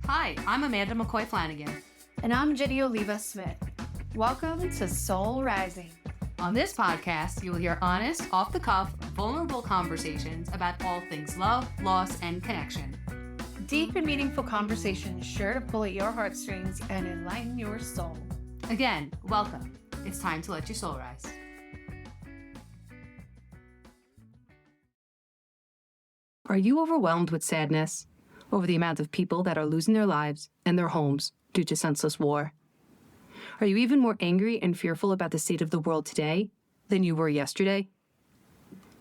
Hi, I'm Amanda McCoy Flanagan. And I'm Ginny Oliva Smith. Welcome to Soul Rising. On this podcast, you will hear honest, off-the-cuff, vulnerable conversations about all things love, loss, and connection. Deep and meaningful conversations sure to pull at your heartstrings and enlighten your soul. Again, welcome. It's time to let your soul rise. Are you overwhelmed with sadness over the amount of people that are losing their lives and their homes due to senseless war? Are you even more angry and fearful about the state of the world today than you were yesterday?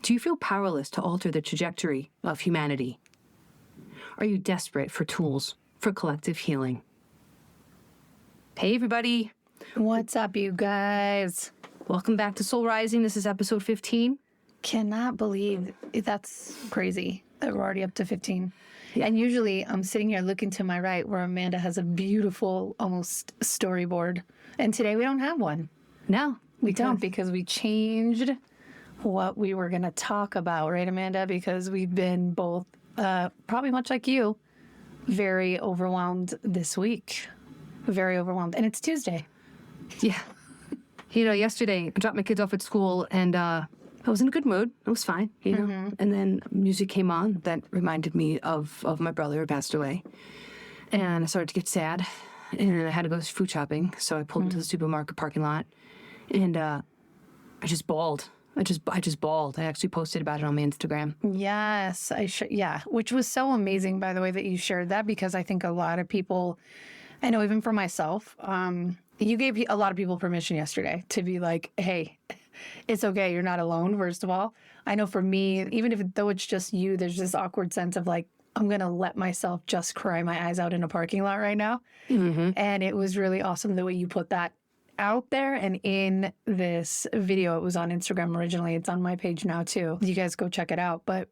Do you feel powerless to alter the trajectory of humanity? Are you desperate for tools for collective healing? Hey, everybody. What's up, you guys? Welcome back to Soul Rising. This is episode 15. Cannot believe that's crazy that we're already up to 15. Yeah. And usually I'm sitting here looking to my right where Amanda has a beautiful, almost storyboard. And today we don't have one. No, We don't, because we changed what we were going to talk about, right, Amanda? Because we've been both, probably much like you, very overwhelmed this week. Very overwhelmed. And it's Tuesday. Yeah. You know, yesterday I dropped my kids off at school and I was in a good mood. It was fine, you know. Mm-hmm. And then music came on that reminded me of my brother who passed away. And I started to get sad. And I had to go food shopping. So I pulled into the supermarket parking lot. And I just bawled. I just bawled. I actually posted about it on my Instagram. Yes, which was so amazing, by the way, that you shared that, because I think a lot of people, I know even for myself, you gave a lot of people permission yesterday to be like, hey, it's okay. You're not alone, first of all. I know for me, even though it's just you, there's this awkward sense of like, I'm going to let myself just cry my eyes out in a parking lot right now. Mm-hmm. And it was really awesome the way you put that out there. And in this video, it was on Instagram originally. It's on my page now too. You guys go check it out. But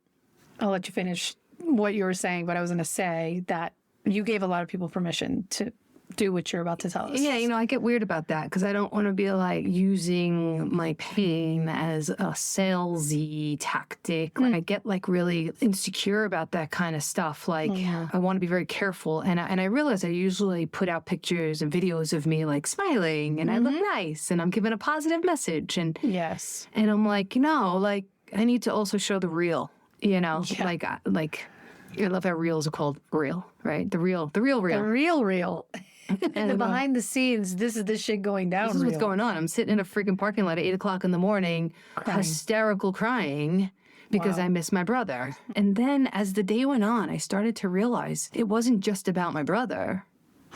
I'll let you finish what you were saying. But I was going to say that you gave a lot of people permission to do what you're about to tell us. Yeah, you know, I get weird about that because I don't want to be like using my pain as a salesy tactic. Like I get like really insecure about that kind of stuff. Like I want to be very careful. And I realize I usually put out pictures and videos of me like smiling and I look nice and I'm giving a positive message. And yes. And I'm like, no, like I need to also show the real, you know, like I love how reels are called real, right? The real. The real. And the behind the scenes, this is the shit going down. This is what's going on. I'm sitting in a freaking parking lot at 8 o'clock in the morning, hysterical crying because I miss my brother. And then as the day went on, I started to realize it wasn't just about my brother.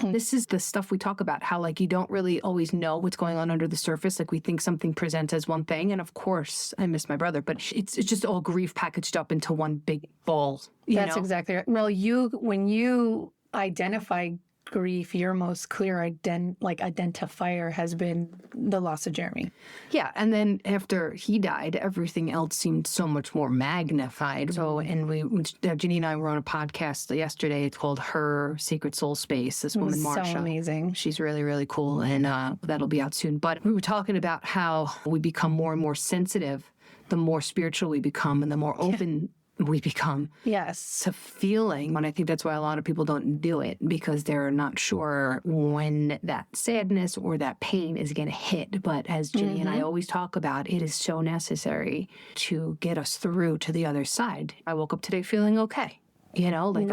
This is the stuff we talk about, how like you don't really always know what's going on under the surface. Like we think something presents as one thing. And of course, I miss my brother, but it's just all grief packaged up into one big ball. That's exactly right. Well, when you identify grief, your most clear identifier has been the loss of Jeremy. Yeah, and then after he died, everything else seemed so much more magnified. So, and Ginny and I were on a podcast yesterday. It's called Her Sacred Soul Space. This woman, Marsha. So amazing. She's really, really cool, and that'll be out soon. But we were talking about how we become more and more sensitive the more spiritual we become and the more open we become to feeling. And I think that's why a lot of people don't do it, because they're not sure when that sadness or that pain is going to hit. But as Ginny and I always talk about, it is so necessary to get us through to the other side. I woke up today feeling okay. You know, like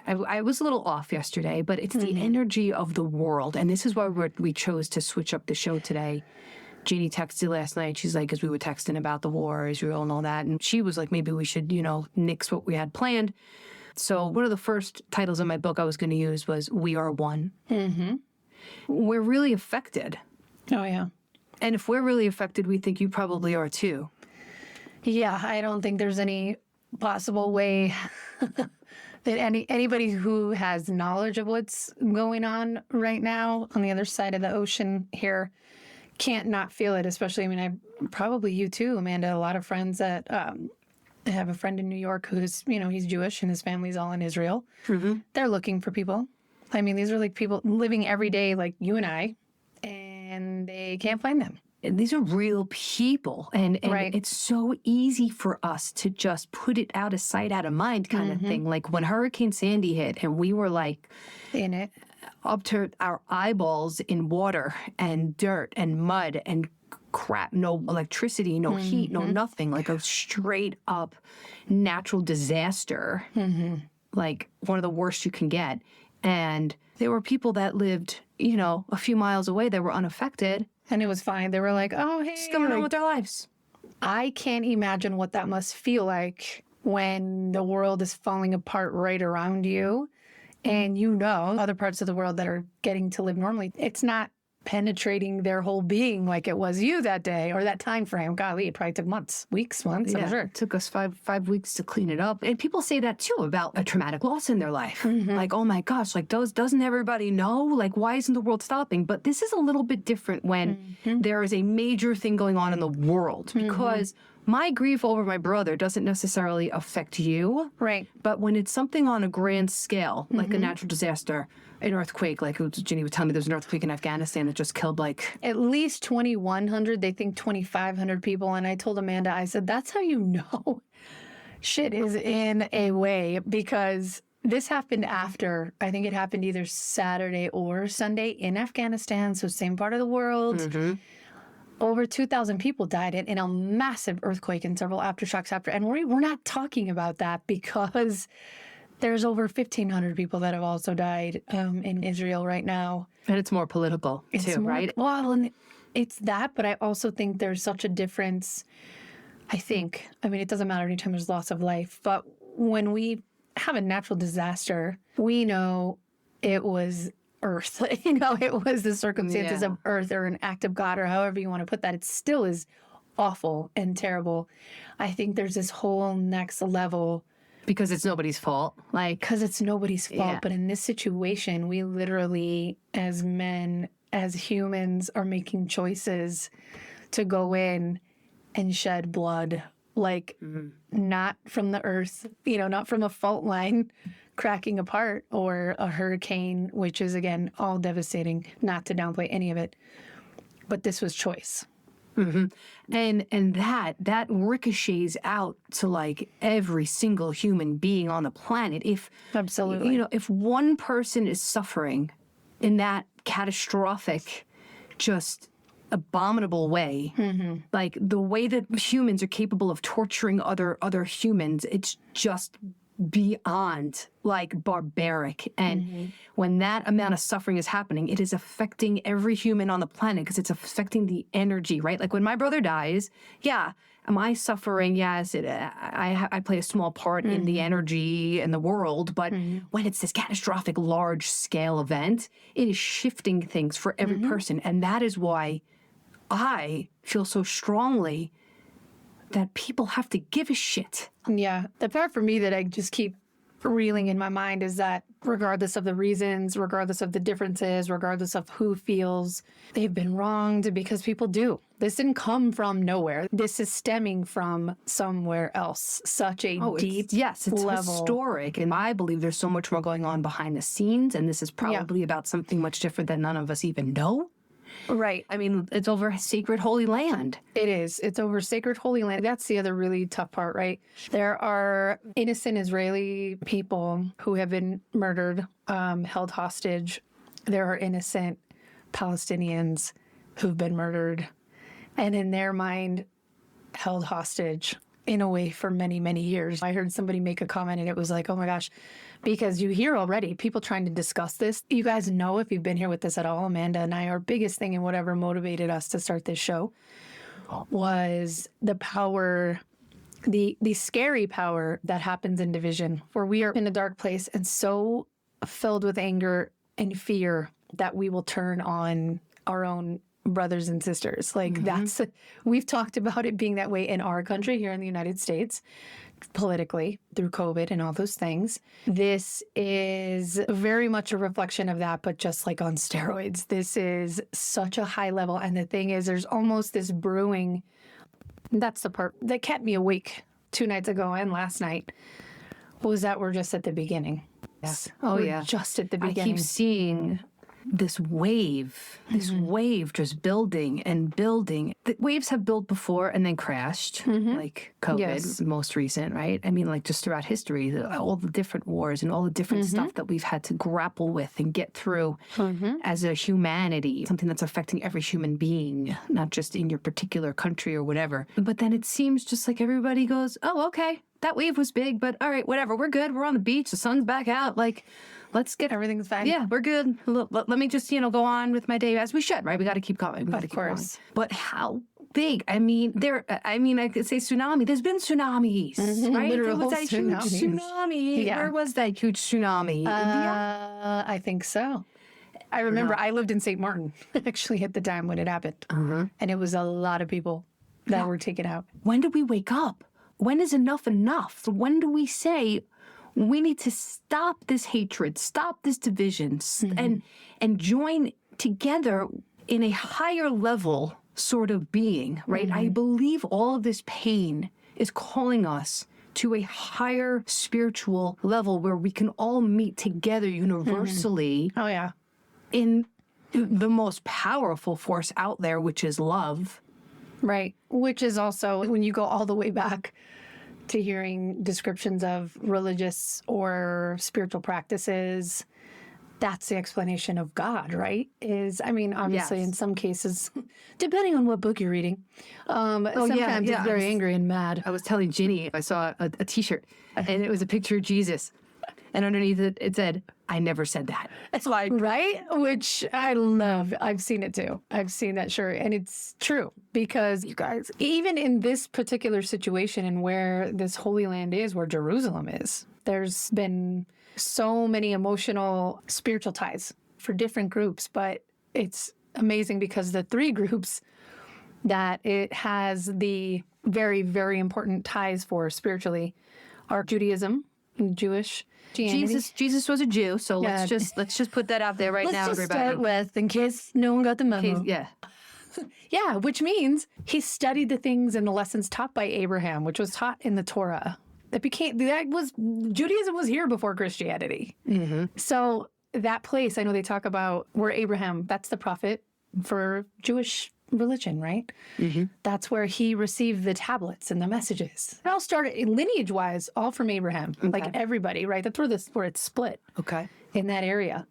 I was a little off yesterday, but it's the energy of the world. And this is why we chose to switch up the show today. Jeannie texted last night. She's like, because we were texting about the war, Israel and all that. And she was like, maybe we should, nix what we had planned. So one of the first titles of my book I was going to use was We Are One. Mm-hmm. We're really affected. Oh, yeah. And if we're really affected, we think you probably are too. Yeah, I don't think there's any possible way that anybody who has knowledge of what's going on right now on the other side of the ocean here can't not feel it, especially, probably you too, Amanda. A lot of friends that I have a friend in New York who's, he's Jewish and his family's all in Israel. Mm-hmm. They're looking for people. These are like people living every day like you and I, and they can't find them. these are real people. And Right. it's so easy for us to just put it out of sight, out of mind kind of thing. Like when Hurricane Sandy hit and we were like In it. up to our eyeballs in water and dirt and mud and crap, no electricity, no heat, no nothing, like a straight up natural disaster, like one of the worst you can get. And there were people that lived, you know, a few miles away that were unaffected. And it was fine. They were like, oh, hey. Just going on with their lives. I can't imagine what that must feel like when the world is falling apart right around you and you know other parts of the world that are getting to live normally. It's not penetrating their whole being like it was you that day or that time frame. Golly, it probably took months, weeks, months, I'm sure. It took us five weeks to clean it up. And people say that too about a traumatic loss in their life. Like, oh my gosh, like doesn't everybody know? Like, why isn't the world stopping? But this is a little bit different when there is a major thing going on in the world, because my grief over my brother doesn't necessarily affect you. Right. But when it's something on a grand scale, like a natural disaster, an earthquake, like Ginny was telling me, there was an earthquake in Afghanistan that just killed like at least 2,100, they think 2,500 people. And I told Amanda, I said, that's how you know shit is in a way, because this happened after, I think it happened either Saturday or Sunday in Afghanistan, so same part of the world. Over 2,000 people died in a massive earthquake and several aftershocks after. And we're not talking about that because there's over 1,500 people that have also died in Israel right now. And it's more political too, right? Well, and it's that, but I also think there's such a difference. I mean, it doesn't matter anytime there's loss of life, but when we have a natural disaster, we know it was Earth. You know, it was the circumstances of Earth or an act of God or however you want to put that. It still is awful and terrible. I think there's this whole next level. Because it's nobody's fault. Because it's nobody's fault. But in this situation, we literally, as men, as humans, are making choices to go in and shed blood. Like, not from the earth, you know, not from a fault line cracking apart or a hurricane, which is, again, all devastating, not to downplay any of it. But this was choice. And that ricochets out to like every single human being on the planet. Absolutely, you know, if one person is suffering in that catastrophic, just abominable way, like the way that humans are capable of torturing other humans, it's just beyond like barbaric. And when that amount of suffering is happening, it is affecting every human on the planet because it's affecting the energy, right? Like when my brother dies, am I suffering? Yes, I play a small part in the energy and the world, but when it's this catastrophic large scale event, it is shifting things for every person. And that is why I feel so strongly that people have to give a shit. Yeah. The part for me that I just keep reeling in my mind is that regardless of the reasons, regardless of the differences, regardless of who feels they've been wronged, because people do. This didn't come from nowhere. This is stemming from somewhere else. Such a deep it's level. Historic. And I believe there's so much more going on behind the scenes. And this is probably about something much different that none of us even know. Right. I mean, it's over sacred holy land. It is. It's over sacred holy land. That's the other really tough part, right? There are innocent Israeli people who have been murdered, held hostage. There are innocent Palestinians who've been murdered and in their mind held hostage in a way for many, many years. I heard somebody make a comment and it was like, oh my gosh, because you hear already people trying to discuss this. You guys know, if you've been here with us at all, Amanda and I, our biggest thing and whatever motivated us to start this show was the power, the scary power that happens in division, where we are in a dark place and so filled with anger and fear that we will turn on our own brothers and sisters. Like we've talked about it being that way in our country here in the United States, politically through COVID and all those things. This is very much a reflection of that, but just like on steroids. This is such a high level. And the thing is, there's almost this brewing. That's the part that kept me awake 2 nights ago and last night, was that we're just at the beginning. Yeah. We're just at the beginning. I keep seeing this wave just building and building. The waves have built before and then crashed, like COVID, most recent, right? I mean, like just throughout history, all the different wars and all the different stuff that we've had to grapple with and get through as a humanity, something that's affecting every human being, not just in your particular country or whatever. But then it seems just like everybody goes, oh, okay, that wave was big, but all right, whatever, we're good. We're on the beach. The sun's back out. Like, let's get everything's fine. Yeah, we're good. Let me just, go on with my day as we should, right? We got to keep going. Of course. But how big? I mean, I could say tsunami. There's been tsunamis, right? There was that huge tsunami. Yeah. Where was that huge tsunami? India? I think so. I remember I lived in St. Martin, actually, at the time when it happened. And it was a lot of people that were taken out. When did we wake up? When is enough enough? When do we say we need to stop this hatred, stop this division, and join together in a higher level sort of being, right? I believe all of this pain is calling us to a higher spiritual level where we can all meet together universally. Oh, yeah. In the most powerful force out there, which is love. Right. Which is also, when you go all the way back to hearing descriptions of religious or spiritual practices, that's the explanation of God, right? Obviously in some cases, depending on what book you're reading, sometimes it's very angry and mad. I was telling Ginny, I saw a T-shirt, and it was a picture of Jesus. And underneath it said, I never said that. It's like, right? Which I love. I've seen it too. I've seen that shirt. And it's true because you guys, even in this particular situation and where this Holy Land is, where Jerusalem is, there's been so many emotional, spiritual ties for different groups. But it's amazing because the three groups that it has the very, very important ties for spiritually are Judaism, Jewish. Jesus was a Jew, so let's just put that out there now, everybody. Let's just start with, in case no one got the memo. Yeah, which means he studied the things and the lessons taught by Abraham, which was taught in the Torah. Judaism was here before Christianity. So that place, I know they talk about where Abraham, that's the prophet for Jewish religion, right? That's where he received the tablets and the messages. It all started lineage-wise, all from Abraham. Like everybody, right? That's where it's split. Okay. In that area.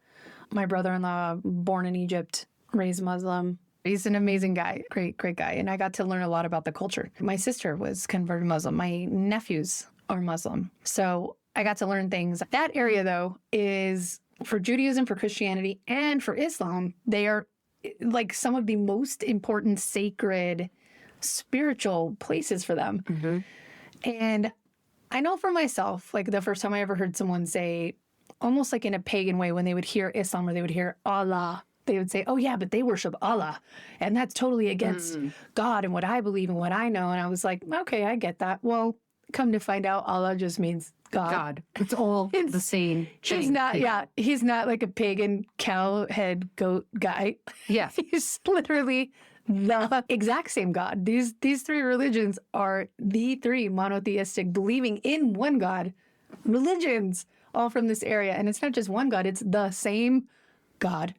My brother-in-law, born in Egypt, raised Muslim. He's an amazing guy, great guy. And I got to learn a lot about the culture. My sister was converted Muslim. My nephews are Muslim. So I got to learn things. That area, though, is for Judaism, for Christianity, and for Islam, they are like some of the most important sacred spiritual places for them. And I know for myself, like the first time I ever heard someone say, almost like in a pagan way, when they would hear Islam or they would hear Allah, they would say, oh yeah, but they worship Allah. And that's totally against God and what I believe and what I know. And I was like, okay, I get that. Well, come to find out, Allah just means God. It's all the same thing. He's not like a pagan cow head goat guy. Yeah. He's literally the exact same God. These three religions are the three monotheistic, believing in one God religions, all from this area. And it's not just one God, it's the same God,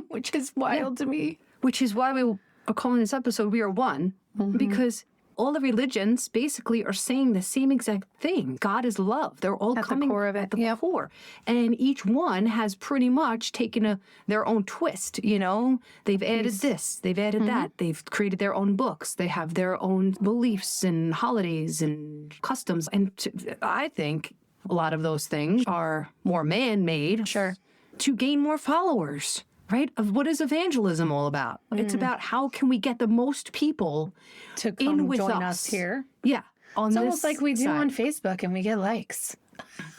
which is wild to me. Which is why we are calling this episode We Are One, because all the religions basically are saying the same exact thing. God is love. They're all coming at the core. And each one has pretty much taken their own twist, They've added this, they've added that. They've created their own books. They have their own beliefs and holidays and customs. And I think a lot of those things are more man-made to gain more followers. Right? Of what is evangelism all about? It's about how can we get the most people to come in with join us here. Yeah. It's almost like we do on Facebook and we get likes.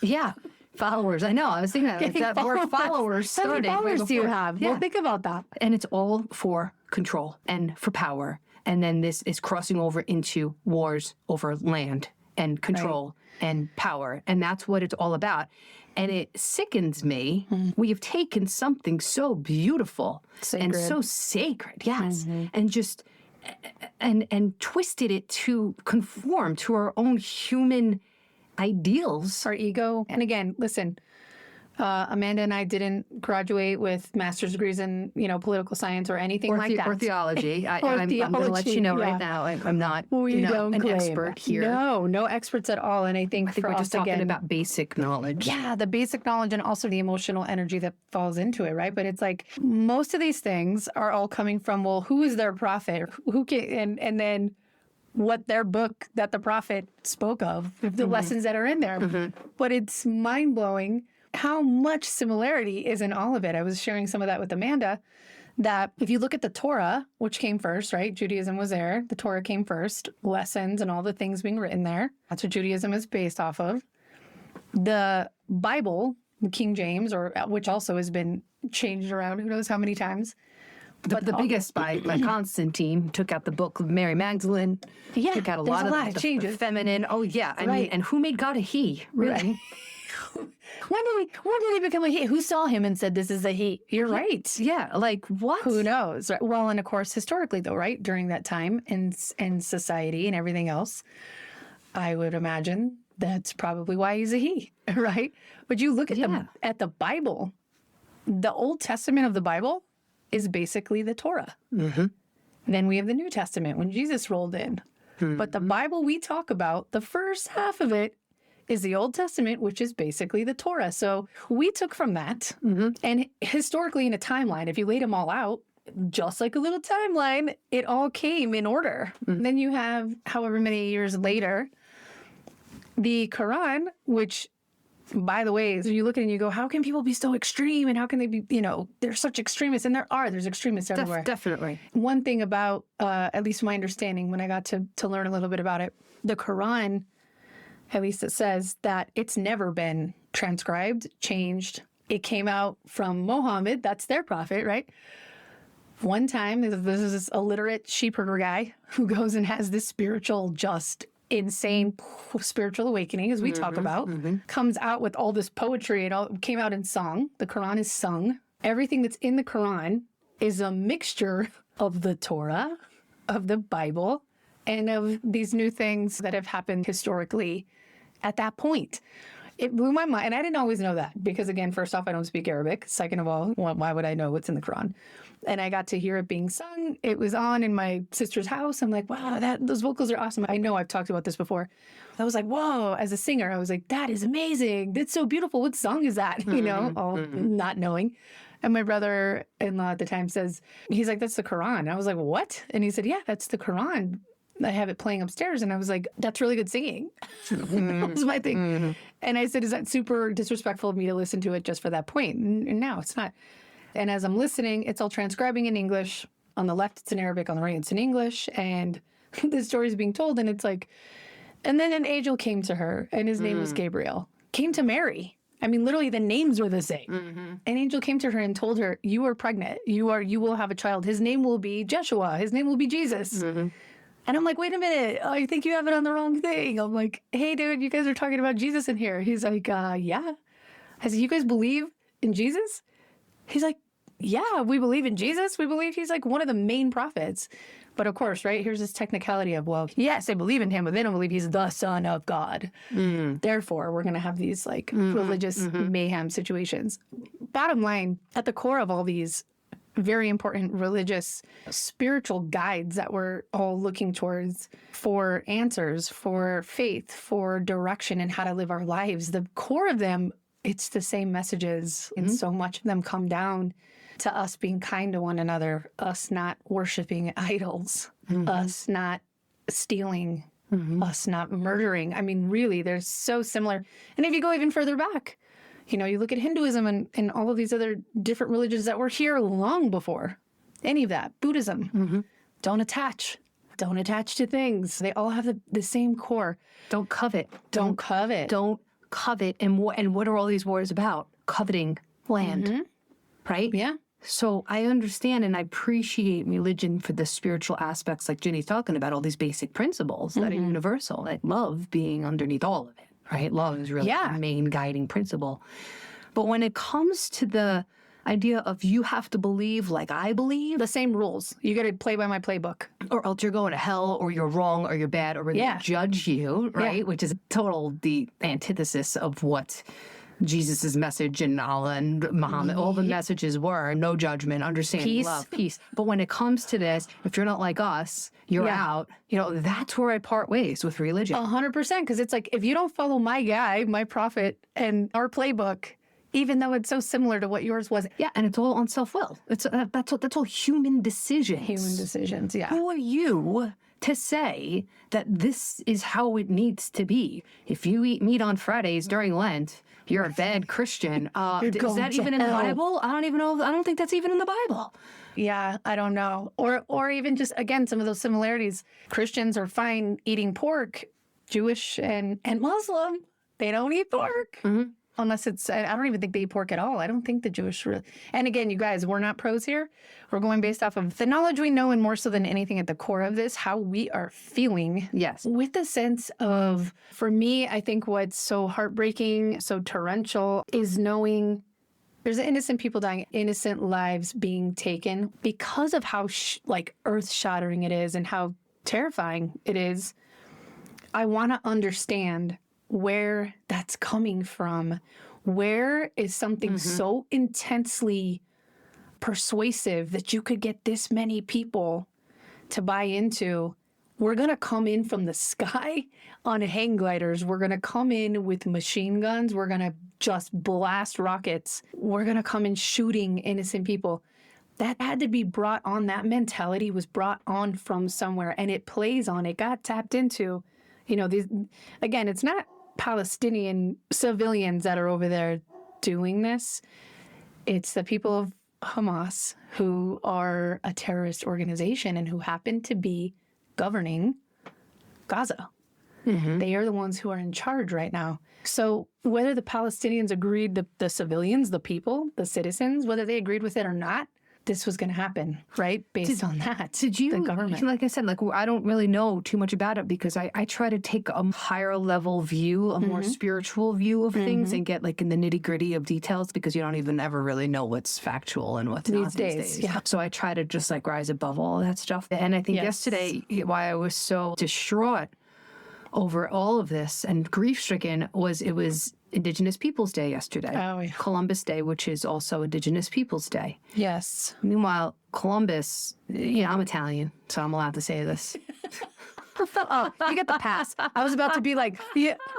Yeah. Followers. I know. I was thinking that where followers started. How many followers do you have? Yeah. Well, think about that. And it's all for control and for power. And then this is crossing over into wars over land and control and power. And that's what it's all about. And it sickens me. We have taken something so beautiful and so sacred, and just and twisted it to conform to our own human ideals. Our ego. And again, listen, Amanda and I didn't graduate with master's degrees in, political science or anything like that. Or theology. I'm going to let you know right now, I'm not an expert here. No experts at all. And I think we're just talking about basic knowledge. Yeah, the basic knowledge and also the emotional energy that falls into it, right? But it's like most of these things are all coming from, well, who is their prophet? Who can, and then what their book that the prophet spoke of, the lessons that are in there. But it's mind-blowing how much similarity is in all of it. I was sharing some of that with Amanda, that if you look at the Torah, which came first, right? Judaism was there. The Torah came first, lessons and all the things being written there. That's what Judaism is based off of. The Bible, the King James, or which also has been changed around who knows how many times. The biggest by Constantine took out the book of Mary Magdalene. Yeah, took out a lot of changes. Feminine. Oh yeah, I mean, and who made God a he? Really? Right. When did he become a he? Who saw him and said this is a he? You're right. Yeah, like what? Who knows? Right? Well, and of course, historically though, right? During that time and society and everything else, I would imagine that's probably why he's a he, right? But you look at the Bible, the Old Testament of the Bible is basically the Torah. Then we have the New Testament when Jesus rolled in. But the Bible we talk about, the first half of it is the Old Testament, which is basically the Torah. So we took from that, and historically in a timeline, if you laid them all out, just like a little timeline, it all came in order. Then you have, however many years later, the Quran, which, by the way, so you look at it and you go, how can people be so extreme? And how can they be, they're such extremists? And there's extremists everywhere. Definitely. One thing about, at least my understanding, when I got to learn a little bit about it, the Quran, at least it says that it's never been transcribed, changed. It came out from Muhammad, that's their prophet, right? One time, this is this illiterate sheep herder guy who goes and has this spiritual, just insane spiritual awakening, as we talk about, comes out with all this poetry. It all came out in song. The Quran is sung. Everything that's in the Quran is a mixture of the Torah, of the Bible, and of these new things that have happened historically at that point. It blew my mind. And I didn't always know that because, again, first off, I don't speak Arabic. Second of all, why would I know what's in the Quran? And I got to hear it being sung. It was on in my sister's house. I'm like, wow, those vocals are awesome. I know I've talked about this before. I was like, whoa, as a singer, I was like, that is amazing. That's so beautiful. What song is that? All not knowing. And my brother-in-law at the time he's like, that's the Quran. I was like, what? And he said, yeah, that's the Quran. I have it playing upstairs. And I was like, that's really good singing. That was my thing. And I said, is that super disrespectful of me to listen to it just for that point? And no, it's not. And as I'm listening, it's all transcribing in English. On the left, it's in Arabic. On the right, it's in English. And the story is being told. And it's like, and then an angel came to her, and his name was Gabriel. Came to Mary. I mean, literally, the names were the same. An angel came to her and told her, you are pregnant. You will have a child. His name will be Jeshua. His name will be Jesus. And I'm like, wait a minute, I think you have it on the wrong thing. I'm like, hey, dude, you guys are talking about Jesus in here. He's like, yeah. I said, you guys believe in Jesus? He's like, yeah, we believe in Jesus. We believe he's like one of the main prophets. But of course, right, here's this technicality of, well, yes, they believe in him, but they don't believe he's the Son of God. Therefore, we're going to have these like religious mayhem situations. Bottom line, at the core of all these very important religious, spiritual guides that we're all looking towards for answers, for faith, for direction and how to live our lives. The core of them, it's the same messages. And so much of them come down to us being kind to one another, us not worshiping idols, us not stealing, us not murdering. I mean, really, they're so similar. And if you go even further back, you look at Hinduism and all of these other different religions that were here long before any of that. Buddhism, don't attach to things. They all have the same core. Don't covet. Don't covet. Don't covet. And what are all these wars about? Coveting land, right? Yeah. So I understand and I appreciate religion for the spiritual aspects like Ginny's talking about, all these basic principles that are universal. I love being underneath all of it. Right? Love is really the main guiding principle. But when it comes to the idea of you have to believe like I believe, the same rules. You got to play by my playbook. Or else you're going to hell, or you're wrong, or you're bad, or they judge you, right? Which is the antithesis of what Jesus's message and Allah and Muhammad, all the messages were no judgment, understanding, Peace. love, peace. But when it comes to this, if you're not like us, you're out. That's where I part ways with religion. 100%. Because it's like, if you don't follow my guy, my prophet, and our playbook, even though it's so similar to what yours was. Yeah, and it's all on self-will. That's all human decisions. Human decisions, yeah. Who are you to say that this is how it needs to be? If you eat meat on Fridays during Lent, you're a bad Christian. Is that even in the Bible? I don't even know. I don't think that's even in the Bible. Yeah, I don't know. Or even just, again, some of those similarities. Christians are fine eating pork. Jewish and Muslim, they don't eat pork. Mm-hmm. Unless it's, I don't even think they eat pork at all. I don't think the Jewish really. And again, you guys, we're not pros here. We're going based off of the knowledge we know, and more so than anything at the core of this, how we are feeling. Yes. With the sense of, for me, I think what's so heartbreaking, so torrential, is knowing there's innocent people dying, innocent lives being taken because of how earth-shattering it is and how terrifying it is. I want to understand where that's coming from. Where is something so intensely persuasive that you could get this many people to buy into? We're going to come in from the sky on hang gliders. We're going to come in with machine guns. We're going to just blast rockets. We're going to come in shooting innocent people. That had to be brought on. That mentality was brought on from somewhere, and it plays on. It got tapped into. These, again, it's not Palestinian civilians that are over there doing this. It's the people of Hamas who are a terrorist organization and who happen to be governing Gaza. Mm-hmm. They are the ones who are in charge right now. So whether the Palestinians agreed, the civilians, the people, the citizens, whether they agreed with it or not, this was going to happen, right? Based on that. Did you, the government. Like I said, I don't really know too much about it because I try to take a higher level view, a more spiritual view of things and get in the nitty gritty of details because you don't even ever really know what's factual and what's not these days. Yeah. So I try to just rise above all that stuff. And I think yesterday, why I was so distraught over all of this and grief-stricken was it was Indigenous Peoples Day yesterday. Oh, yeah. Columbus Day, which is also Indigenous Peoples Day. Yes. Meanwhile, Columbus, I'm Italian, so I'm allowed to say this. Oh, you get the pass. I was about to be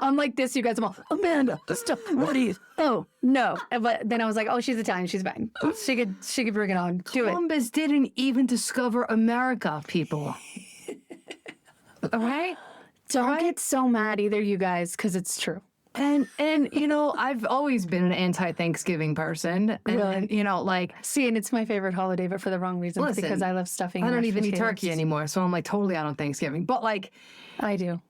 unlike this, you guys, I'm all, Amanda, stop, what are you? Oh, no. But then I was like, oh, she's Italian, she's fine. She could bring it on. Do it. Columbus didn't even discover America, people. All right? Don't get so mad either, you guys, because it's true. And I've always been an anti-Thanksgiving person. And, really? See, and it's my favorite holiday, but for the wrong reasons. Listen, because I love stuffing. I don't even eat turkey anymore, so I'm totally out on Thanksgiving. But I do.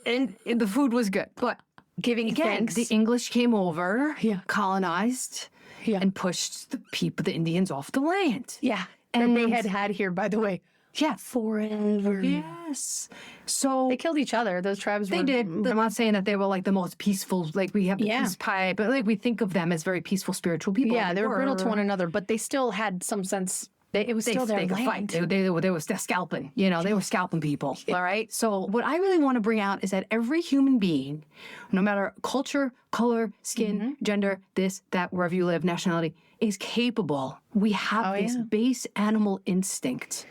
And the food was good. But giving thanks. The English came over, colonized, and pushed the Indians off the land. Yeah. And they had here, by the way. Yeah. Forever. Yes. So they killed each other. Those tribes They did. I'm not saying that they were the most peaceful, we have the peace pie, but we think of them as very peaceful, spiritual people. Yeah, they were brutal to one another, but they still had some sense. It was still their land. They were scalping. They were scalping people. All right. So what I really want to bring out is that every human being, no matter culture, color, skin, gender, this, that, wherever you live, nationality, is capable. We have this base animal instinct.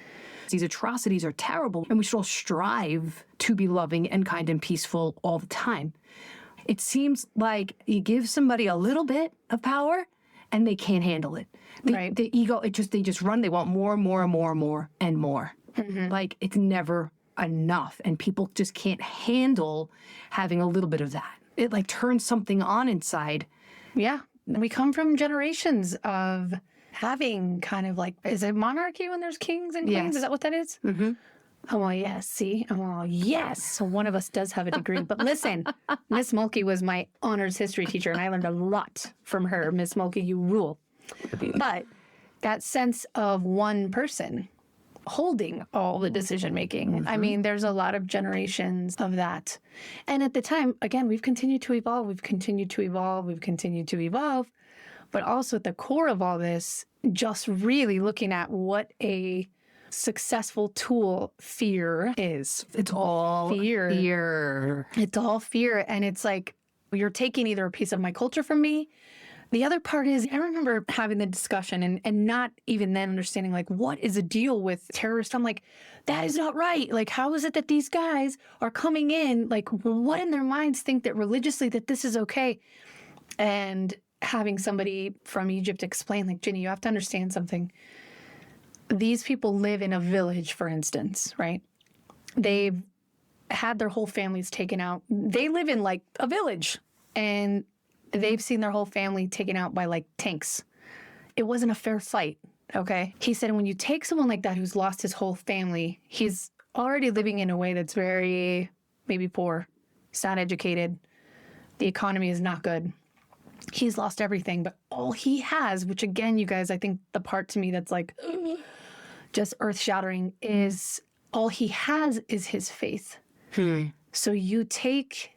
These atrocities are terrible, and we should all strive to be loving and kind and peaceful all the time. It seems like you give somebody a little bit of power, and they can't handle it. The ego, they just run. They want more and more and more and more and more. Mm-hmm. It's never enough, and people just can't handle having a little bit of that. It turns something on inside. Yeah, we come from generations of having kind of is it monarchy when there's kings and queens? Yes. Is that what that is? Mm-hmm. I'm all, yes. See? I'm all, yes. So one of us does have a degree. But listen, Miss Mulkey was my honors history teacher, and I learned a lot from her. Miss Mulkey, you rule. But that sense of one person holding all the decision making. Mm-hmm. I mean, there's a lot of generations of that. And at the time, again, we've continued to evolve. We've continued to evolve. We've continued to evolve. But also at the core of all this, just really looking at what a successful tool fear is. It's all fear. It's all fear. And it's You're taking either a piece of my culture from me. The other part is, I remember having the discussion and not even then understanding, like, what is the deal with terrorists? I'm like, that is not right. Like, how is it that these guys are coming in? Like, what in their minds think that religiously that this is okay? And having somebody from Egypt explain, like, Ginny, you have to understand something. These people live in a village, for instance, right? They've had their whole families taken out. They live in, like, a village, and they've seen their whole family taken out by, like, tanks. It wasn't a fair fight, okay? He said when you take someone like that who's lost his whole family, he's already living in a way that's very maybe poor. He's not educated. The economy is not good. He's lost everything, but all he has, which again, you guys, I think the part to me that's like just earth-shattering is all he has is his faith. So you take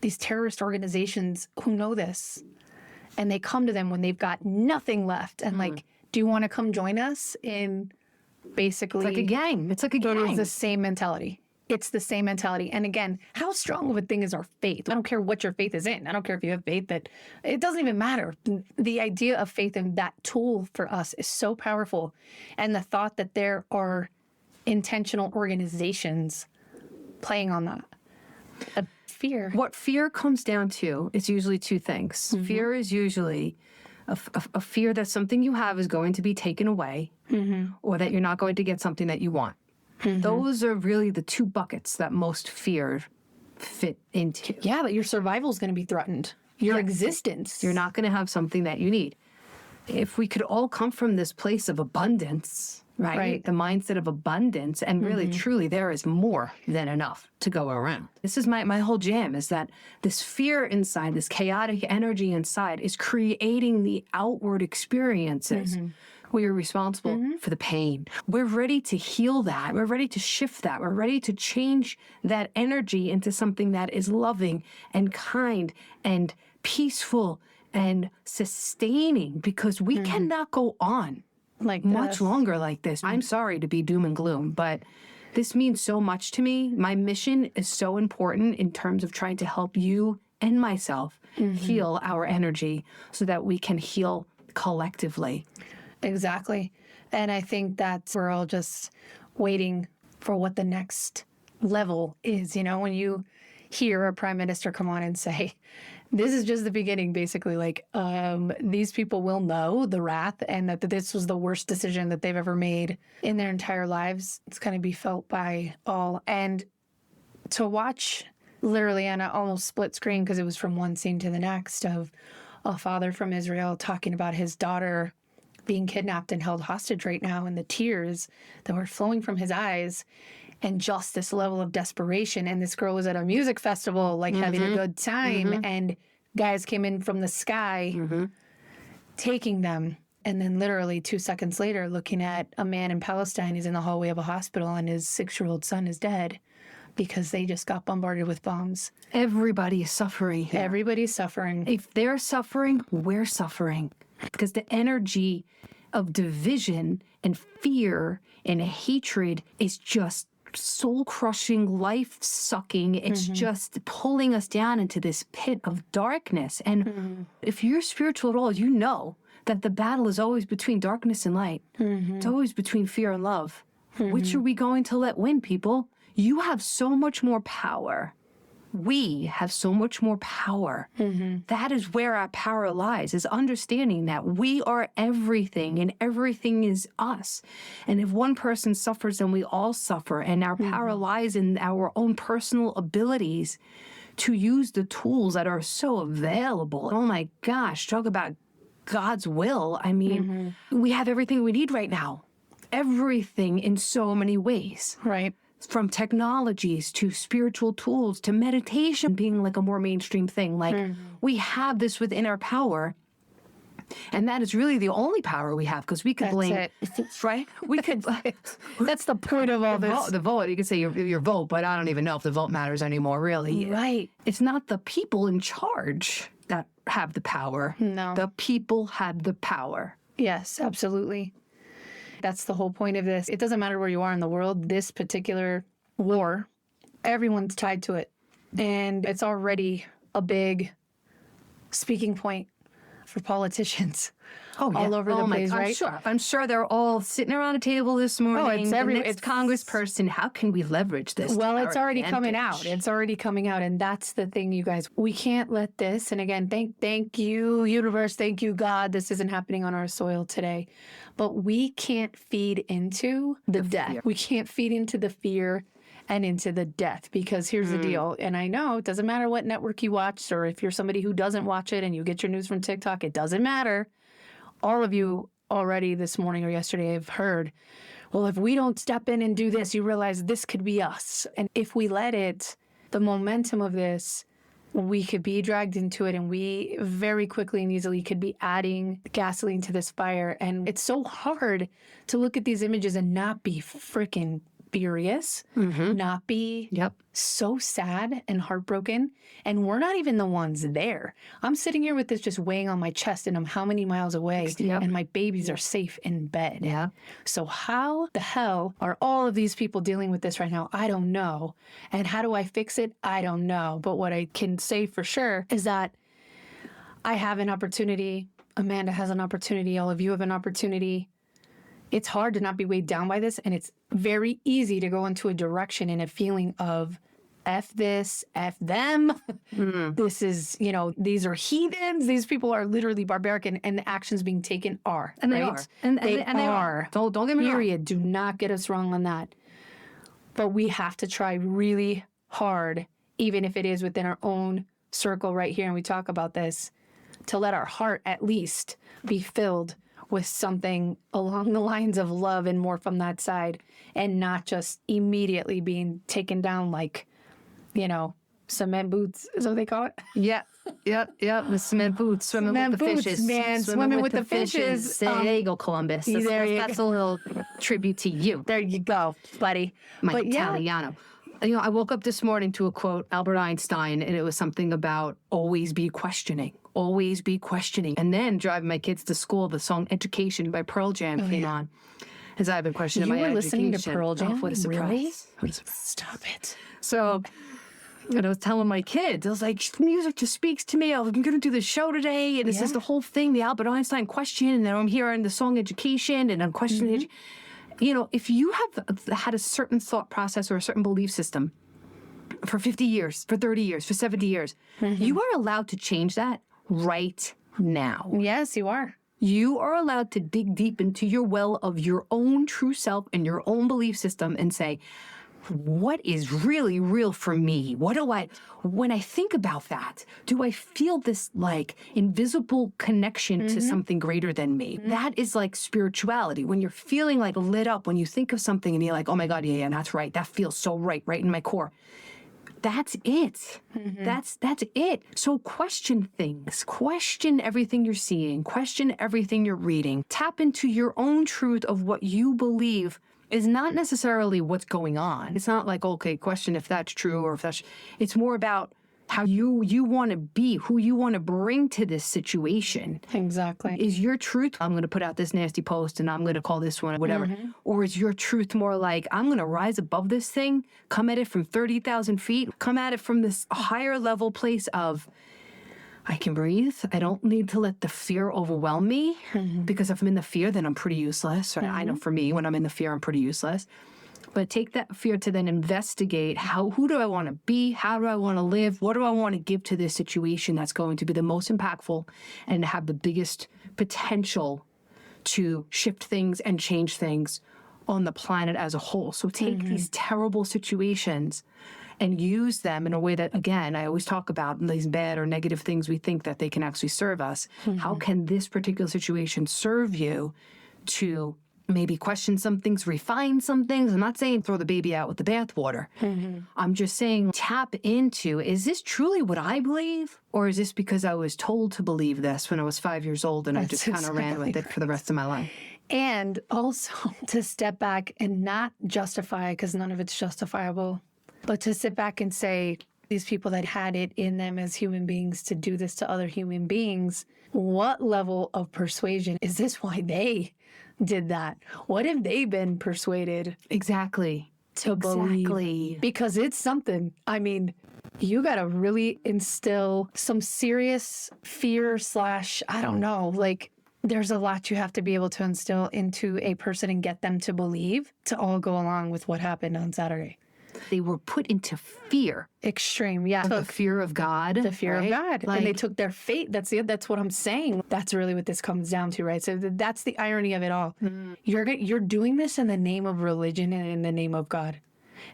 these terrorist organizations who know this, and they come to them when they've got nothing left and like, do you want to come join us in basically... It's like a gang. It's like a gang. It's the same mentality. It's the same mentality. And again, how strong of a thing is our faith? I don't care what your faith is in. I don't care if you have faith that... It doesn't even matter. The idea of faith in that tool for us is so powerful. And the thought that there are intentional organizations playing on that. Fear. What fear comes down to is usually two things. Fear is usually a fear that something you have is going to be taken away or that you're not going to get something that you want. Those are really the two buckets that most fear fit into. Yeah, that your survival is going to be threatened. Your existence. You're not going to have something that you need. If we could all come from this place of abundance, right? The mindset of abundance, and really, truly, there is more than enough to go around. This is my whole jam, is that this fear inside, this chaotic energy inside is creating the outward experiences. We are responsible for the pain. We're ready to heal that. We're ready to shift that. We're ready to change that energy into something that is loving and kind and peaceful and sustaining, because we cannot go on like much longer like this. I'm sorry to be doom and gloom, but this means so much to me. My mission is so important in terms of trying to help you and myself heal our energy so that we can heal collectively. Exactly. And I think that's we're all just waiting for what the next level is. You know, when you hear a prime minister come on and say, this is just the beginning, basically, like, these people will know the wrath and that this was the worst decision that they've ever made in their entire lives. It's going to be felt by all. And to watch literally on an almost split screen, because it was from one scene to the next, of a father from Israel talking about his daughter being kidnapped and held hostage right now, and the tears that were flowing from his eyes, and just this level of desperation. And this girl was at a music festival, like having a good time, and guys came in from the sky, taking them. And then literally 2 seconds later, looking at a man in Palestine, he's in the hallway of a hospital, and his 6-year-old son is dead because they just got bombarded with bombs. Everybody is suffering here. Everybody's suffering. If they're suffering, we're suffering. Because the energy of division and fear and hatred is just soul-crushing, life-sucking. It's just pulling us down into this pit of darkness. And if you're spiritual at all, you know that the battle is always between darkness and light. It's always between fear and love. Which are we going to let win, people? You have so much more power. We have so much more power. That is where our power lies, is understanding that we are everything and everything is us. And if one person suffers, then we all suffer. And our power lies in our own personal abilities to use the tools that are so available. Oh my gosh, talk about God's will. I mean, we have everything we need right now. Everything in so many ways. Right. From technologies to spiritual tools to meditation being like a more mainstream thing. Like we have this within our power. And that is really the only power we have, because we could blame, right? We could. That's the point of all this. The vote, you could say your vote, but I don't even know if the vote matters anymore, really. Right. It's not the people in charge that have the power. No. The people have the power. Yes, absolutely. That's the whole point of this. It doesn't matter where you are in the world. This particular war, everyone's tied to it. And it's already a big speaking point for politicians all over the place, right? I'm sure they're all sitting around a table this morning. It's the next congressperson. How can we leverage this? Well, it's already coming out. It's already coming out. And that's the thing, you guys. We can't let this. And again, thank you, universe. Thank you, God. This isn't happening on our soil today. But we can't feed into the death. Fear. We can't feed into the fear and into the death, because here's the deal. And I know it doesn't matter what network you watch, or if you're somebody who doesn't watch it and you get your news from TikTok, it doesn't matter. All of you already this morning or yesterday have heard, well, if we don't step in and do this, you realize this could be us. And if we let it, the momentum of this, we could be dragged into it, and we very quickly and easily could be adding gasoline to this fire. And it's so hard to look at these images and not be freaking furious, not be so sad and heartbroken. And we're not even the ones there. I'm sitting here with this just weighing on my chest, and I'm how many miles away, and my babies are safe in bed. So how the hell are all of these people dealing with this right now? I don't know. And how do I fix it? I don't know. But what I can say for sure is that I have an opportunity. Amanda has an opportunity. All of you have an opportunity. It's hard to not be weighed down by this, and it's very easy to go into a direction and a feeling of F this, F them. This is, these are heathens. These people are literally barbaric, and the actions being taken are. And they right? are. And they are. Don't get me wrong. Period. Do not get us wrong on that. But we have to try really hard, even if it is within our own circle right here, and we talk about this, to let our heart at least be filled with something along the lines of love and more from that side, and not just immediately being taken down like, cement boots is what they call it. Yeah. The cement boots, swimming with the fishes. Man, swimming with the fishes. There you go, Columbus. That's a little tribute to you. There you go, buddy. My Italiano. I woke up this morning to a quote, Albert Einstein, and it was something about always be questioning. Always be questioning. And then driving my kids to school, the song Education by Pearl Jam came on. As I've been questioning my education. You were listening to Pearl Jam? Oh, what a surprise. Really? What a surprise. Stop it. So, I was telling my kids, I was like, music just speaks to me. I'm going to do this show today. And it's just the whole thing, the Albert Einstein question. And then I'm hearing the song Education, and I'm questioning if you have had a certain thought process or a certain belief system for 50 years, for 30 years, for 70 years, you are allowed to change that right now. Yes, you are. You are allowed to dig deep into your well of your own true self and your own belief system and say, what is really real for me? When I think about that, do I feel this like invisible connection to something greater than me? That is like spirituality. When you're feeling like lit up, when you think of something and you're like, oh my God, yeah, that's right. That feels so right in my core. That's it. That's it. So question things. Question everything you're seeing. Question everything you're reading. Tap into your own truth of what you believe is not necessarily what's going on. It's not like, okay, question if that's true or if that's... It's more about how you want to be, who you want to bring to this situation. Exactly. Is your truth, I'm going to put out this nasty post and I'm going to call this one whatever. Or is your truth more like, I'm going to rise above this thing, come at it from 30,000 feet, come at it from this higher level place of, I can breathe. I don't need to let the fear overwhelm me because if I'm in the fear, then I'm pretty useless. Or I know for me, when I'm in the fear, I'm pretty useless. But take that fear to then investigate who do I want to be? How do I want to live? What do I want to give to this situation that's going to be the most impactful and have the biggest potential to shift things and change things on the planet as a whole? So take these terrible situations and use them in a way that, again, I always talk about these bad or negative things we think that they can actually serve us. How can this particular situation serve you to maybe question some things, refine some things? I'm not saying throw the baby out with the bathwater. I'm just saying tap into, is this truly what I believe? Or is this because I was told to believe this when I was 5 years old and I just kind of ran with it for the rest of my life? And also to step back and not justify, because none of it's justifiable, but to sit back and say, these people that had it in them as human beings to do this to other human beings, what level of persuasion? Is this why they did that? What have they been persuaded? Exactly. to believe. Because it's something. I mean, you got to really instill some serious fear / I don't know, like there's a lot you have to be able to instill into a person and get them to believe to all go along with what happened on Saturday. They were put into fear. Extreme, yeah. The fear of God. The fear of God. And they took their fate. That's what I'm saying. That's really what this comes down to, right? So that's the irony of it all. You're doing this in the name of religion and in the name of God.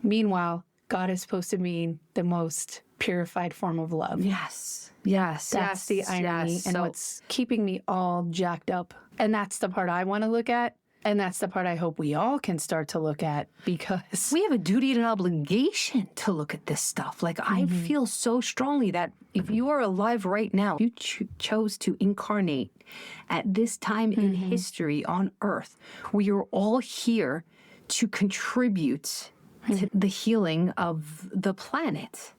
Meanwhile, God is supposed to mean the most purified form of love. Yes. That's the irony and what's keeping me all jacked up. And that's the part I want to look at. And that's the part I hope we all can start to look at, because we have a duty and an obligation to look at this stuff. Like, I feel so strongly that if you are alive right now, you chose to incarnate at this time in history on Earth, we are all here to contribute to the healing of the planet.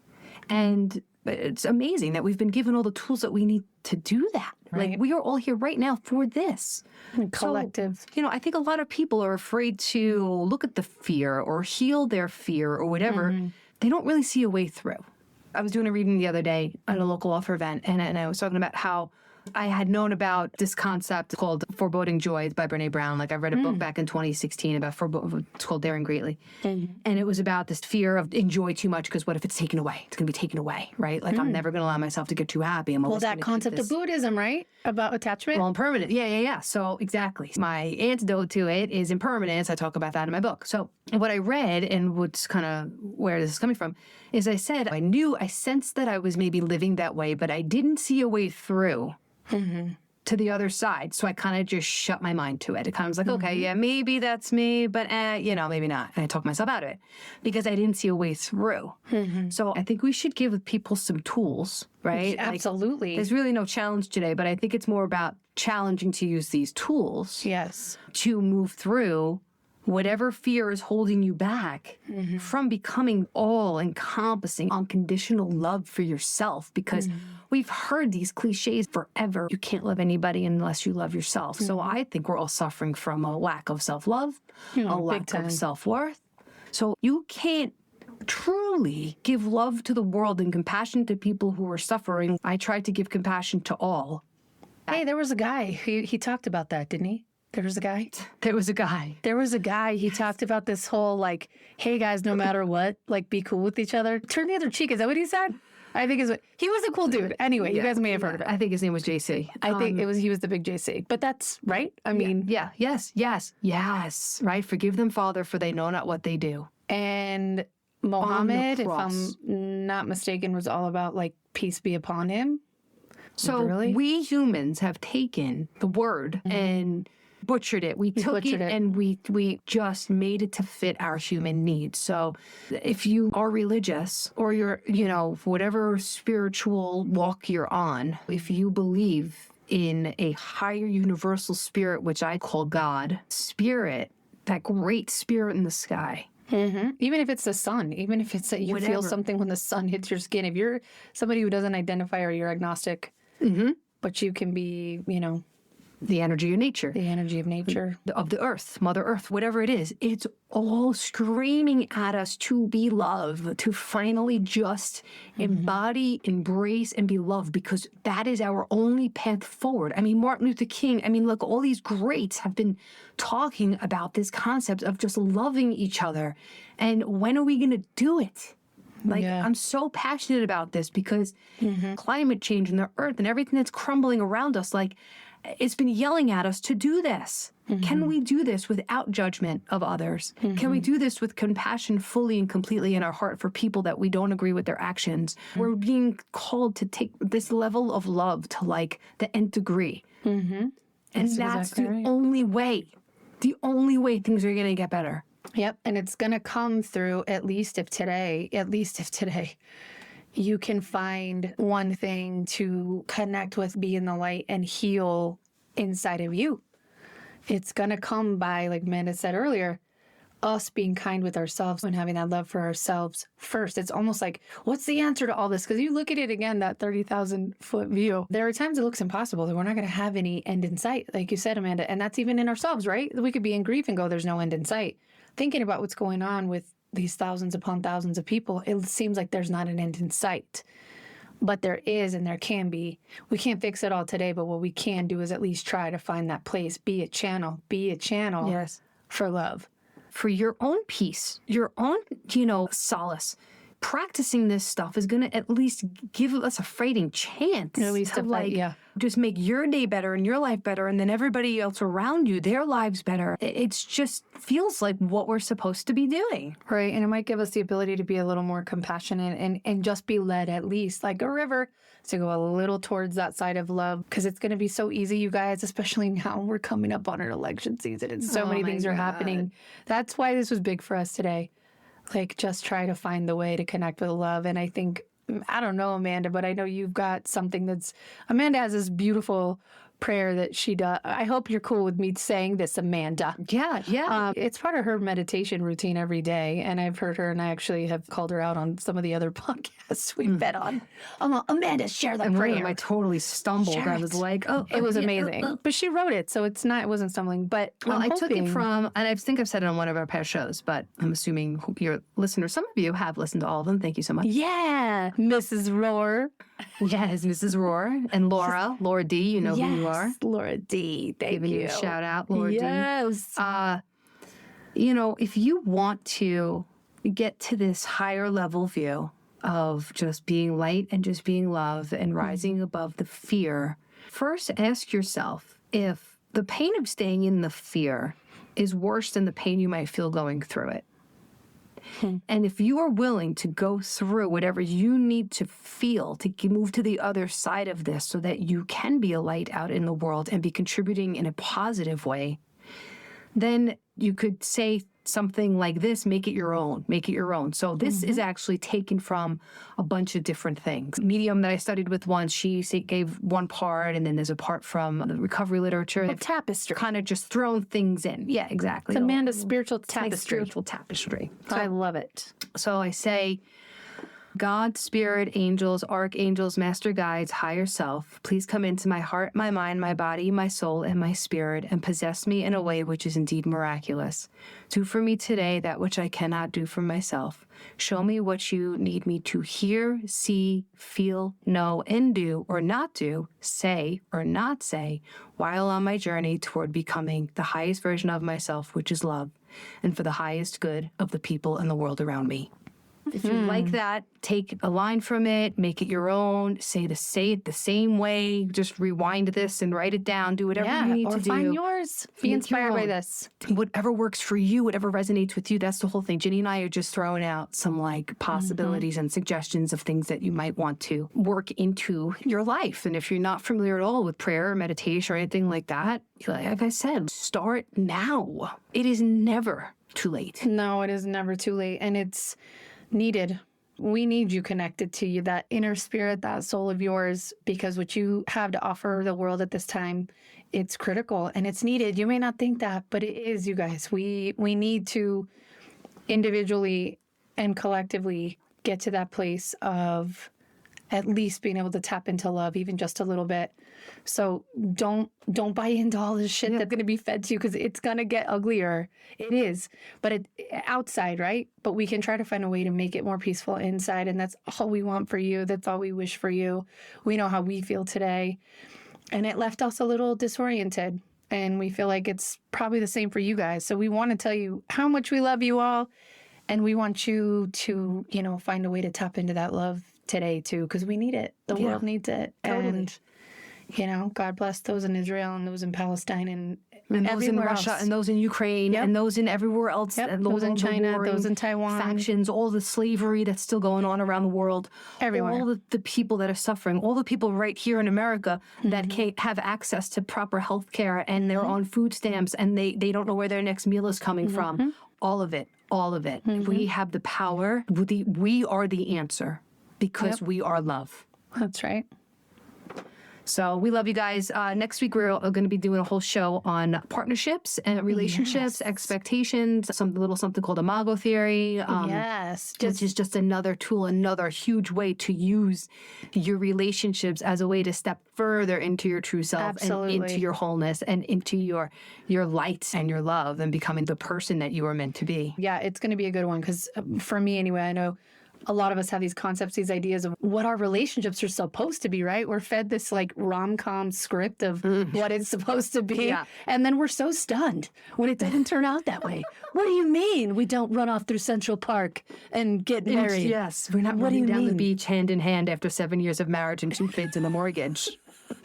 And it's amazing that we've been given all the tools that we need to do that. Right. Like, we are all here right now for this. Collective. So, I think a lot of people are afraid to look at the fear or heal their fear or whatever. They don't really see a way through. I was doing a reading the other day at a local author event, and I was talking about how I had known about this concept called Foreboding Joy by Brene Brown. Like, I read a book back in 2016 about it's called Daring Greatly. And it was about this fear of enjoy too much, because what if it's taken away? It's going to be taken away, right? Like, I'm never going to allow myself to get too happy. Well, that concept of Buddhism, right? About attachment? Well, impermanent. Yeah. So, exactly. My antidote to it is impermanence. I talk about that in my book. So, what I read, and what's kind of where this is coming from, is I said, I sensed that I was maybe living that way, but I didn't see a way through to the other side. So I kind of just shut my mind to it. It kind of was like, okay, yeah, maybe that's me, but maybe not. And I talked myself out of it because I didn't see a way through. So I think we should give people some tools, right? Absolutely. Like, there's really no challenge today, but I think it's more about challenging to use these tools to move through whatever fear is holding you back from becoming all-encompassing, unconditional love for yourself. Because we've heard these cliches forever. You can't love anybody unless you love yourself. So I think we're all suffering from a lack of self-love, a lack of self-worth. So you can't truly give love to the world and compassion to people who are suffering. I tried to give compassion to all. Hey, there was a guy. He talked about that, didn't he? There was a guy. He talked about this whole, like, hey guys, no matter what, like, be cool with each other. Turn the other cheek. Is that what he said? I think he was a cool dude. Anyway, you guys may have heard of it. I think his name was JC. I think he was the big JC. But that's right. I mean, yes. Right. Forgive them, Father, for they know not what they do. And Mohammed, if I'm not mistaken, was all about, like, peace be upon him. So we humans have taken the word and butchered it. We took it and we just made it to fit our human needs. So if you are religious or you're, whatever spiritual walk you're on, if you believe in a higher universal spirit, which I call God, spirit, that great spirit in the sky. Even if it's the sun, even if it's that you feel something when the sun hits your skin, if you're somebody who doesn't identify or you're agnostic, but you can be, the energy of nature. The energy of nature. Of the earth, Mother Earth, whatever it is. It's all screaming at us to be loved, to finally just embody, embrace, and be loved, because that is our only path forward. I mean, Martin Luther King, look, all these greats have been talking about this concept of just loving each other. And when are we going to do it? I'm so passionate about this because climate change and the earth and everything that's crumbling around us, it's been yelling at us to do this. Can we do this without judgment of others? Can we do this with compassion fully and completely in our heart for people that we don't agree with their actions? We're being called to take this level of love to the nth degree. And that's the only way things are going to get better. Yep. And it's going to come through, at least if today, you can find one thing to connect with, be in the light, and heal inside of you. It's going to come by, like Amanda said earlier, us being kind with ourselves and having that love for ourselves first. It's almost like, what's the answer to all this? Because you look at it again, that 30,000-foot view. There are times it looks impossible, that we're not going to have any end in sight, like you said, Amanda. And that's even in ourselves, right? We could be in grief and go, there's no end in sight. Thinking about what's going on with these thousands upon thousands of people, it seems like there's not an end in sight. But there is, and there can be. We can't fix it all today, but what we can do is at least try to find that place, be a channel Yes. for love. For your own peace, your own, solace. Practicing this stuff is going to at least give us a fighting chance At least to just make your day better and your life better, and then everybody else around you, their lives better. It's just feels like what we're supposed to be doing. Right. And it might give us the ability to be a little more compassionate and just be led, at least like a river, to go a little towards that side of love. Because it's going to be so easy, you guys, especially now we're coming up on an election season and so many things are happening. That's why this was big for us today. Like, just try to find the way to connect with love. And I think, I don't know, Amanda, but I know you've got something Amanda has this beautiful prayer that she does. I hope you're cool with me saying this, Amanda. Yeah. It's part of her meditation routine every day. And I've heard her, and I actually have called her out on some of the other podcasts we've been on. Amanda, share that prayer. I totally stumbled. I was like, it was amazing. But she wrote it, so it wasn't stumbling. But I took it from, and I think I've said it on one of our past shows, but I'm assuming your listeners, some of you have listened to all of them. Thank you so much. Yeah, Mrs. Roar. Yes, Mrs. Roar and Laura D. You know who you are. Laura D. Thank you. Giving you a shout out, Laura D. Yes. If you want to get to this higher level view of just being light and just being love and rising above the fear, first ask yourself if the pain of staying in the fear is worse than the pain you might feel going through it. And if you are willing to go through whatever you need to feel to move to the other side of this so that you can be a light out in the world and be contributing in a positive way, then you could say something like this, make it your own. So this is actually taken from a bunch of different things. Medium that I studied with once, she gave one part, and then there's a part from the recovery literature. A tapestry. Kind of just thrown things in. Yeah, exactly. It's Amanda's spiritual tapestry. Like spiritual tapestry. So, I love it. So I say, God, spirit, angels, archangels, master guides, higher self, please come into my heart, my mind, my body, my soul, and my spirit, and possess me in a way which is indeed miraculous. Do for me today that which I cannot do for myself. Show me what you need me to hear, see, feel, know, and do or not do, say or not say, while on my journey toward becoming the highest version of myself, which is love, and for the highest good of the people and the world around me. If you like that, take a line from it, make it your own, say it the same way, just rewind this and write it down, do whatever you need to do. Or find yours. Be inspired by this. Whatever works for you, whatever resonates with you, that's the whole thing. Ginny and I are just throwing out some possibilities and suggestions of things that you might want to work into your life. And if you're not familiar at all with prayer or meditation or anything like that, like I said, start now. It is never too late. No, it is never too late. And it's needed. We need you connected to you, that inner spirit, that soul of yours, because what you have to offer the world at this time, it's critical and it's needed. You may not think that, but it is, you guys. We need to individually and collectively get to that place of at least being able to tap into love, even just a little bit. So don't buy into all this shit that's going to be fed to you, because it's going to get uglier. It is, but outside, right? But we can try to find a way to make it more peaceful inside, and that's all we want for you. That's all we wish for you. We know how we feel today, and it left us a little disoriented, and we feel like it's probably the same for you guys. So we want to tell you how much we love you all, and we want you to, find a way to tap into that love today too, because we need it. The world needs it. Totally. And God bless those in Israel and those in Palestine and those in Russia else. and those in Ukraine and those in everywhere else. Yep. And Those in China, those in Taiwan. Factions, all the slavery that's still going on around the world. Everywhere. All the people that are suffering, all the people right here in America that can't have access to proper health care, and they're on food stamps, and they don't know where their next meal is coming from. All of it. We have the power. We are the answer, because we are love. That's right. So we love you guys. Next week, we're going to be doing a whole show on partnerships and relationships, expectations, something called Imago theory. Which is just another tool, another huge way to use your relationships as a way to step further into your true self and into your wholeness and into your light and your love and becoming the person that you are meant to be. Yeah, it's going to be a good one because for me anyway, I know a lot of us have these concepts, these ideas of what our relationships are supposed to be, right? We're fed this like rom-com script of what it's supposed to be. Yeah. And then we're so stunned when it doesn't turn out that way. What do you mean we don't run off through Central Park and get married? Yes, we're not running down the beach hand in hand after 7 years of marriage and 2 kids and a mortgage.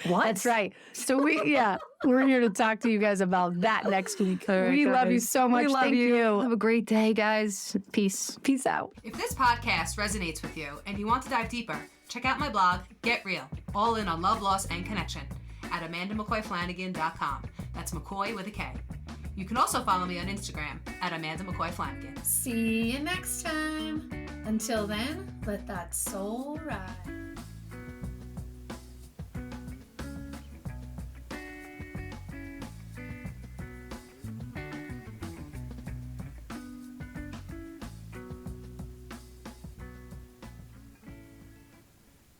What? That's right. So we're here to talk to you guys about that next week. We love you so much. Thank you. Have a great day, guys. Peace. Peace out. If this podcast resonates with you and you want to dive deeper, check out my blog, Get Real, all in on love, loss, and connection at AmandaMcCoyFlanagan.com. That's McCoy with a K. You can also follow me on Instagram at Amanda McCoy Flanagan. See you next time. Until then, let that soul rise.